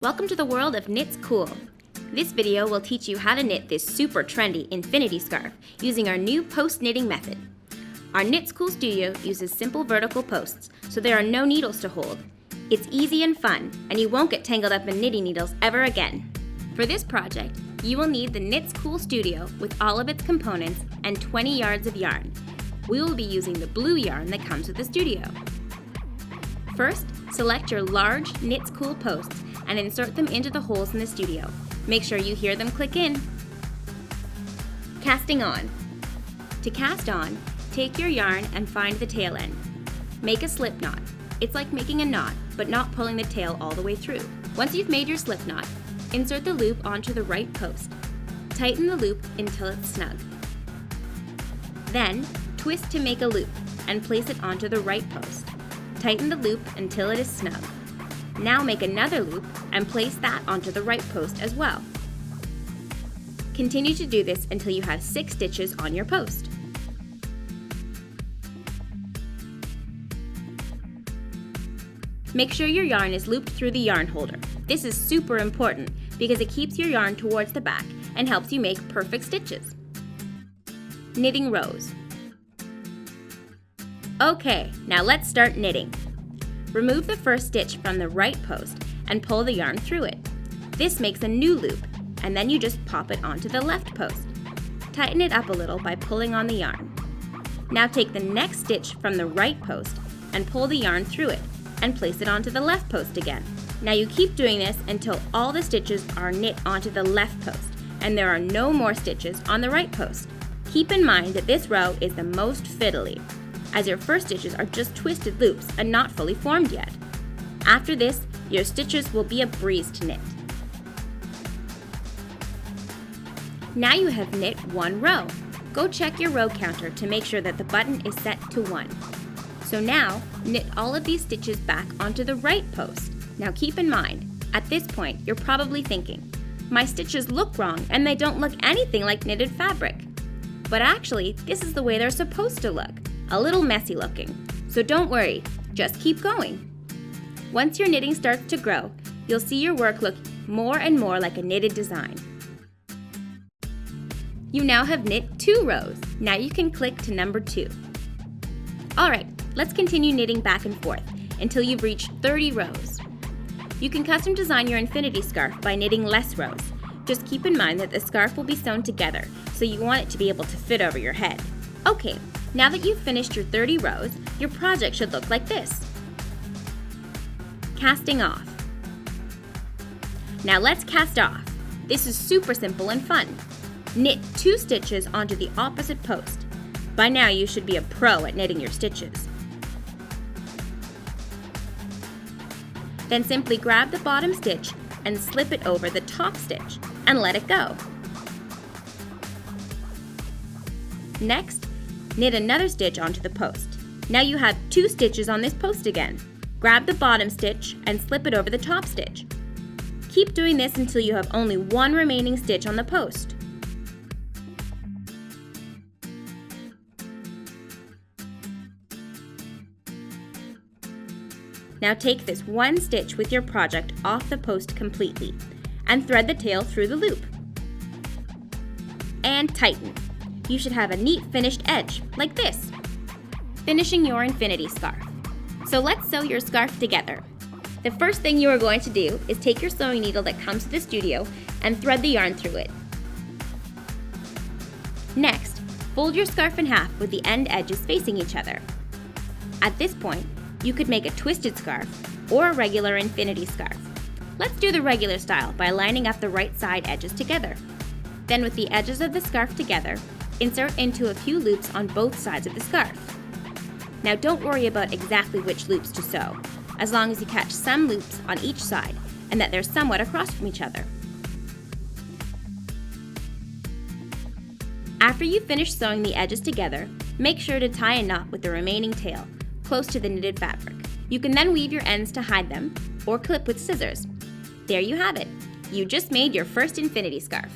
Welcome to the world of Knits Cool. This video will teach you how to knit this super trendy infinity scarf using our new post knitting method. Our Knits Cool studio uses simple vertical posts, so there are no needles to hold. It's easy and fun, and you won't get tangled up in knitting needles ever again. For this project, you will need the Knits Cool studio with all of its components and 20 yards of yarn. We will be using the blue yarn that comes with the studio. First, select your large Knits Cool posts and insert them into the holes in the studio. Make sure you hear them click in. Casting on. To cast on, take your yarn and find the tail end. Make a slip knot. It's like making a knot, but not pulling the tail all the way through. Once you've made your slip knot, insert the loop onto the right post. Tighten the loop until it's snug. Then, twist to make a loop and place it onto the right post. Tighten the loop until it is snug. Now make another loop and place that onto the right post as well. Continue to do this until you have 6 stitches on your post. Make sure your yarn is looped through the yarn holder. This is super important because it keeps your yarn towards the back and helps you make perfect stitches. Knitting rows. Okay, now let's start knitting. Remove the first stitch from the right post and pull the yarn through it. This makes a new loop, and then you just pop it onto the left post. Tighten it up a little by pulling on the yarn. Now take the next stitch from the right post and pull the yarn through it and place it onto the left post again. Now you keep doing this until all the stitches are knit onto the left post and there are no more stitches on the right post. Keep in mind that this row is the most fiddly, as your first stitches are just twisted loops and not fully formed yet. After this, your stitches will be a breeze to knit. Now you have knit one row. Go check your row counter to make sure that the button is set to 1. So now, knit all of these stitches back onto the right post. Now keep in mind, at this point, you're probably thinking, my stitches look wrong and they don't look anything like knitted fabric. But actually, this is the way they're supposed to look. A little messy looking. So don't worry, just keep going. Once your knitting starts to grow, you'll see your work look more and more like a knitted design. You now have knit 2 rows. Now you can click to number 2. Alright, let's continue knitting back and forth until you've reached 30 rows. You can custom design your infinity scarf by knitting less rows. Just keep in mind that the scarf will be sewn together, so you want it to be able to fit over your head. Okay, now that you've finished your 30 rows, your project should look like this. Casting off. Now let's cast off. This is super simple and fun. Knit 2 stitches onto the opposite post. By now you should be a pro at knitting your stitches. Then simply grab the bottom stitch and slip it over the top stitch and let it go. Next, knit another stitch onto the post. Now you have 2 stitches on this post again. Grab the bottom stitch and slip it over the top stitch. Keep doing this until you have only 1 remaining stitch on the post. Now take this 1 stitch with your project off the post completely and thread the tail through the loop. And tighten. You should have a neat finished edge, like this. Finishing your infinity scarf. So let's sew your scarf together. The first thing you are going to do is take your sewing needle that comes to the studio and thread the yarn through it. Next, fold your scarf in half with the end edges facing each other. At this point, you could make a twisted scarf or a regular infinity scarf. Let's do the regular style by lining up the right side edges together. Then with the edges of the scarf together, insert into a few loops on both sides of the scarf. Now don't worry about exactly which loops to sew, as long as you catch some loops on each side and that they're somewhat across from each other. After you finish sewing the edges together, make sure to tie a knot with the remaining tail, close to the knitted fabric. You can then weave your ends to hide them, or clip with scissors. There you have it. You just made your first infinity scarf.